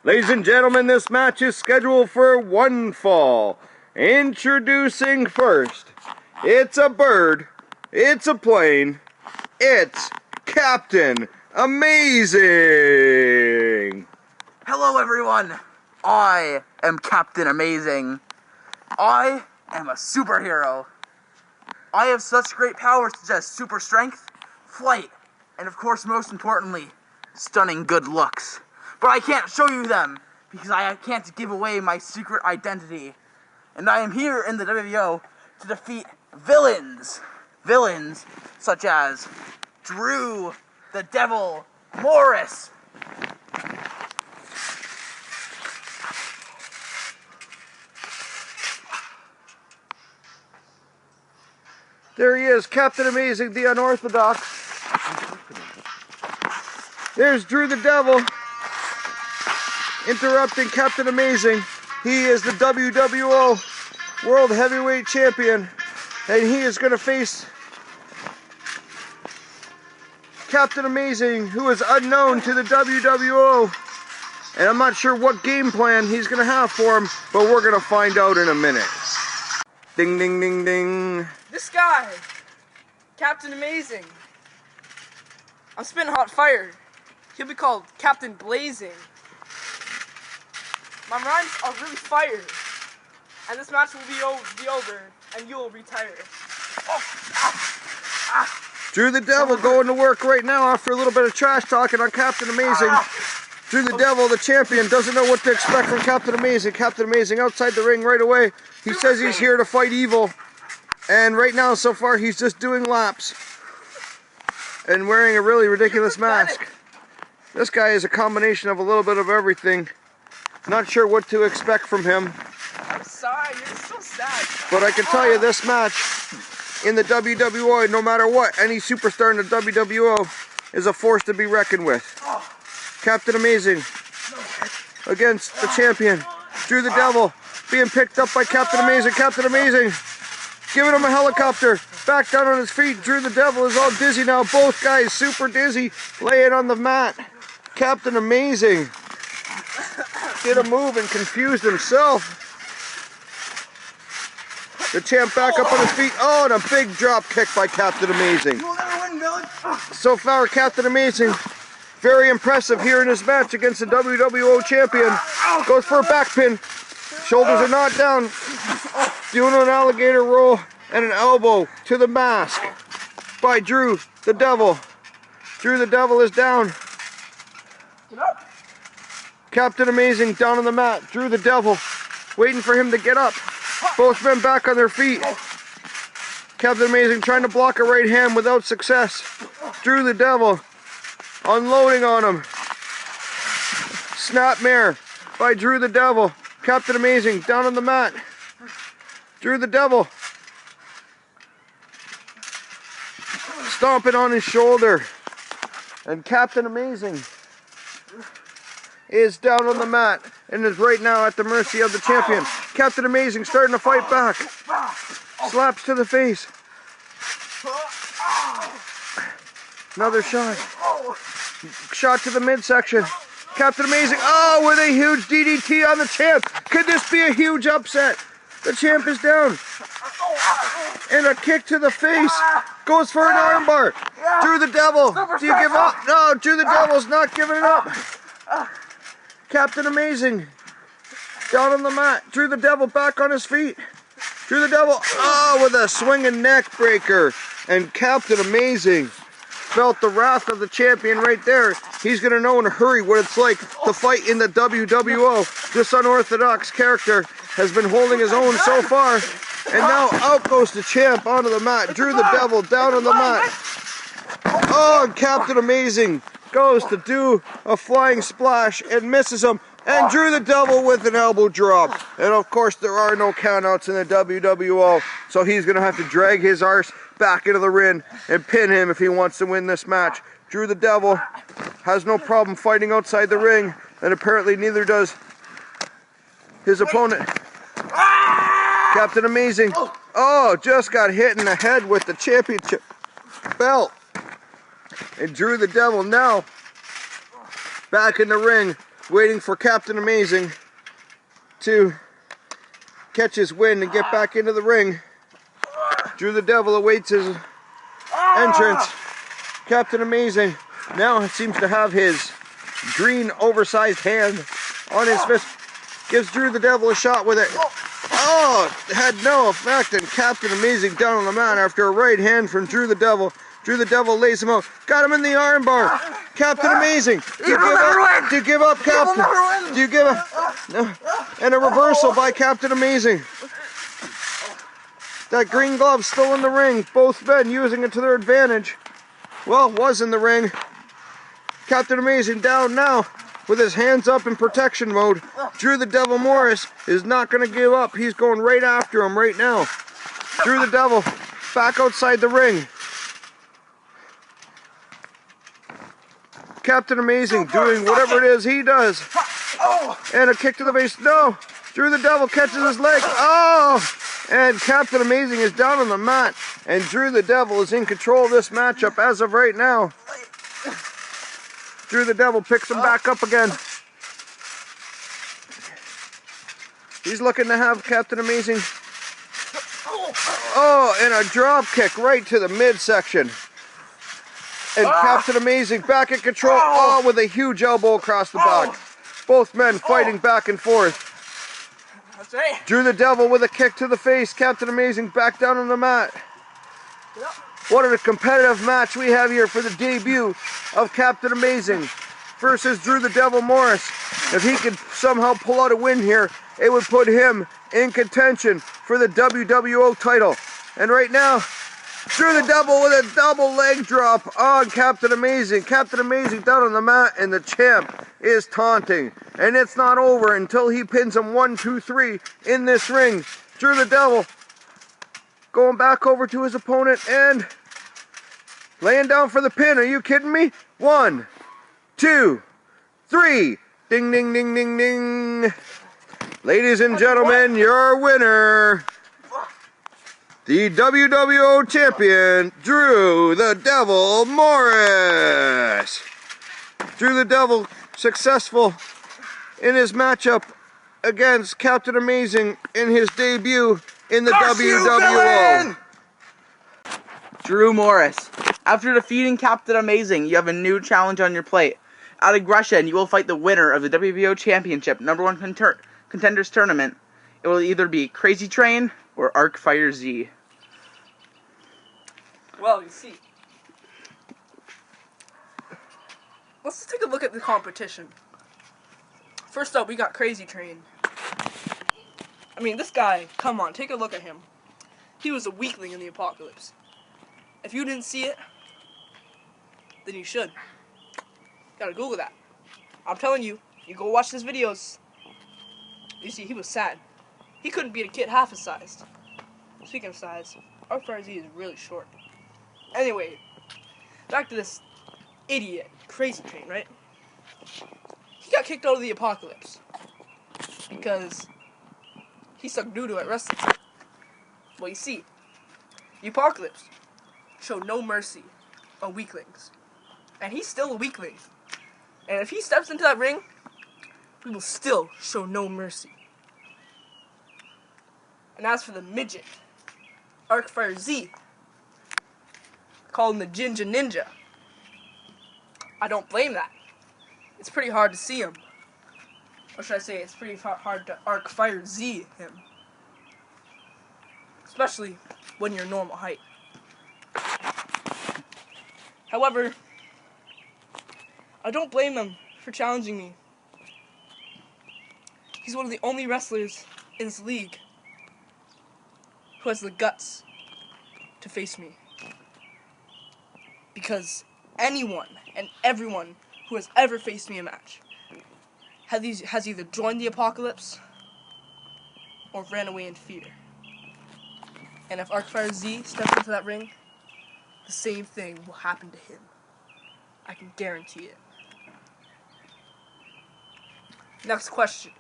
Ladies and gentlemen, this match is scheduled for one fall. Introducing first, it's a bird, it's a plane, it's Captain Amazing! Hello everyone, I am Captain Amazing. I am a superhero. I have such great powers such as super strength, flight, and of course most importantly, stunning good looks. But I can't show you them because I can't give away my secret identity. And I am here in the WWO to defeat villains. Villains such as Drew, the Devil, Morris. There he is, Captain Amazing, the Unorthodox. There's Drew the Devil, interrupting Captain Amazing. He is the WWO World Heavyweight Champion, and he is going to face Captain Amazing, who is unknown to the WWO. And I'm not sure what game plan he's going to have for him, but we're going to find out in a minute. Ding, ding, ding, ding. This guy, Captain Amazing. I'm spitting hot fire. He'll be called Captain Blazing. My rhymes are really fire. And this match will be over, and you will retire. Drew the Devil going to work right now after a little bit of trash talking on Captain Amazing. Drew the Devil, the champion, doesn't know what to expect from Captain Amazing. Captain Amazing outside the ring right away. He says he's here to fight evil. And right now, so far, he's just doing laps. And wearing a really ridiculous mask. This guy is a combination of a little bit of everything. Not sure what to expect from him. I'm sorry, you're so sad. But I can tell you this match in the WWO, no matter what, any superstar in the WWO is a force to be reckoned with. Captain Amazing against the champion, Drew the Devil, being picked up by Captain Amazing. Captain Amazing giving him a helicopter, back down on his feet. Drew the Devil is all dizzy now. Both guys super dizzy, laying on the mat. Captain Amazing did a move and confused himself. The champ back up on his feet. Oh, and a big drop kick by Captain Amazing. You will never win, villain. So far, Captain Amazing, very impressive here in his match against the WWO champion. Goes for a back pin. Shoulders are not down. Doing an alligator roll and an elbow to the mask by Drew the Devil. Drew the Devil is down. Captain Amazing down on the mat. Drew the Devil waiting for him to get up. Both men back on their feet. Captain Amazing trying to block a right hand without success. Drew the Devil unloading on him. Snapmare by Drew the Devil. Captain Amazing down on the mat. Drew the Devil stomping on his shoulder. And Captain Amazing is down on the mat and is right now at the mercy of the champion. Captain Amazing starting to fight back. Slaps to the face. Another shot. Shot to the midsection. Captain Amazing, oh, with a huge DDT on the champ. Could this be a huge upset? The champ is down. And a kick to the face. Goes for an armbar. Drew the Devil, do you give up? No, Drew the Devil's not giving it up. Captain Amazing down on the mat. Drew the Devil back on his feet. Drew the Devil, oh, with a swinging neck breaker. And Captain Amazing felt the wrath of the champion right there. He's going to know in a hurry what it's like to fight in the WWO. This unorthodox character has been holding his own so far. And now out goes the champ onto the mat. Drew the Devil down on the mat. Oh, and Captain Amazing goes to do a flying splash and misses him. And Drew the Devil with an elbow drop. And of course there are no countouts in the WWO. So he's going to have to drag his arse back into the ring and pin him if he wants to win this match. Drew the Devil has no problem fighting outside the ring. And apparently neither does his opponent. Captain Amazing. Oh, just got hit in the head with the championship belt. And Drew the Devil now back in the ring waiting for Captain Amazing to catch his wind and get back into the ring. Drew the Devil awaits his entrance. Captain Amazing now seems to have his green oversized hand on his fist. Gives Drew the Devil a shot with it. Oh, had no effect, and Captain Amazing down on the mat after a right hand from Drew the Devil. Drew the Devil lays him out. Got him in the armbar. Captain Amazing. Do you give up, Captain? Do you give up? No. And a reversal by Captain Amazing. That green glove still in the ring. Both men using it to their advantage. Well, was in the ring. Captain Amazing down now with his hands up in protection mode. Drew the Devil Morris is not going to give up. He's going right after him right now. Drew the Devil back outside the ring. Captain Amazing doing whatever it is he does. And a kick to the face. No. Drew the Devil catches his leg. Oh. And Captain Amazing is down on the mat. And Drew the Devil is in control of this matchup as of right now. Drew the Devil picks him back up again. He's looking to have Captain Amazing. Oh, and a drop kick right to the midsection. And Captain Amazing back in control. Oh, with a huge elbow across the back. Both men fighting back and forth. That's right. Drew the Devil with a kick to the face. Captain Amazing back down on the mat. What a competitive match we have here for the debut of Captain Amazing versus Drew the Devil Morris. If he could somehow pull out a win here, it would put him in contention for the WWO title. And right now, Drew the Devil with a double leg drop on Captain Amazing. Captain Amazing down on the mat, and the champ is taunting. And it's not over until he pins him 1, 2, 3 in this ring. Drew the Devil going back over to his opponent and laying down for the pin. Are you kidding me? 1, 2, 3. Ding, ding, ding, ding, ding. Ladies and gentlemen, your winner, the WWO champion, Drew the Devil Morris. Drew the Devil successful in his matchup against Captain Amazing in his debut in the WWO. Drew Morris. After defeating Captain Amazing, you have a new challenge on your plate. At Aggression, you will fight the winner of the WWO Championship #1 Contenders Tournament. It will either be Crazy Train or Arcfire Z. Well, you see. Let's take a look at the competition. First up, we got Crazy Train. I mean, this guy, come on, take a look at him. He was a weakling in the Apocalypse. If you didn't see it, then you should. Gotta Google that. I'm telling you, you go watch his videos. You see, he was sad. He couldn't beat a kid half his size. Speaking of size, Arcfire Z is really short. Anyway, back to this idiot, Crazy Train, right? He got kicked out of the Apocalypse because he sucked doo-doo at wrestling. Well, you see, the Apocalypse showed no mercy on weaklings. And he's still a weakling. And if he steps into that ring, we will still show no mercy. And as for the midget, Arcfire Z, call him the Ginger Ninja. I don't blame that. It's pretty hard to see him. Or should I say, it's pretty hard to Arcfire Z him. Especially when you're normal height. However, I don't blame him for challenging me. He's one of the only wrestlers in this league who has the guts to face me. Because anyone and everyone who has ever faced me in a match has either joined the Apocalypse or ran away in fear. And if Arcfire Z steps into that ring, the same thing will happen to him. I can guarantee it. Next question.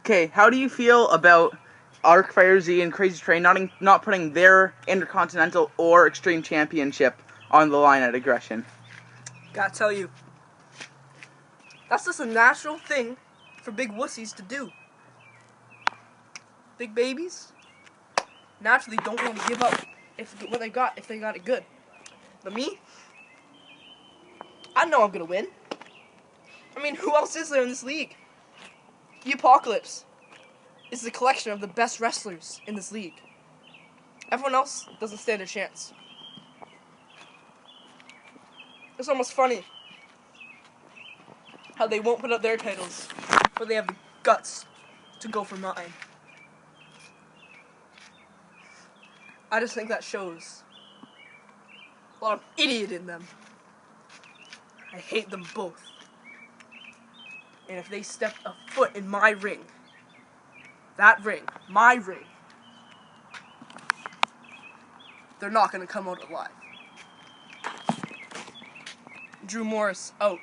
Okay, how do you feel about Arcfire Z and Crazy Train not putting their Intercontinental or Extreme Championship on the line at Aggression? Gotta tell you, That's just a natural thing for big wussies to do. Big babies naturally don't want to give up if they got it good. But me, I know I'm gonna win. I mean, who else is there in this league? The Apocalypse is the collection of the best wrestlers in this league. Everyone else doesn't stand a chance. It's almost funny how they won't put up their titles, but they have the guts to go for mine. I just think that shows a lot of idiot in them. I hate them both. And if they step a foot in my ring, my ring, they're not gonna come out alive. Drew Morris out.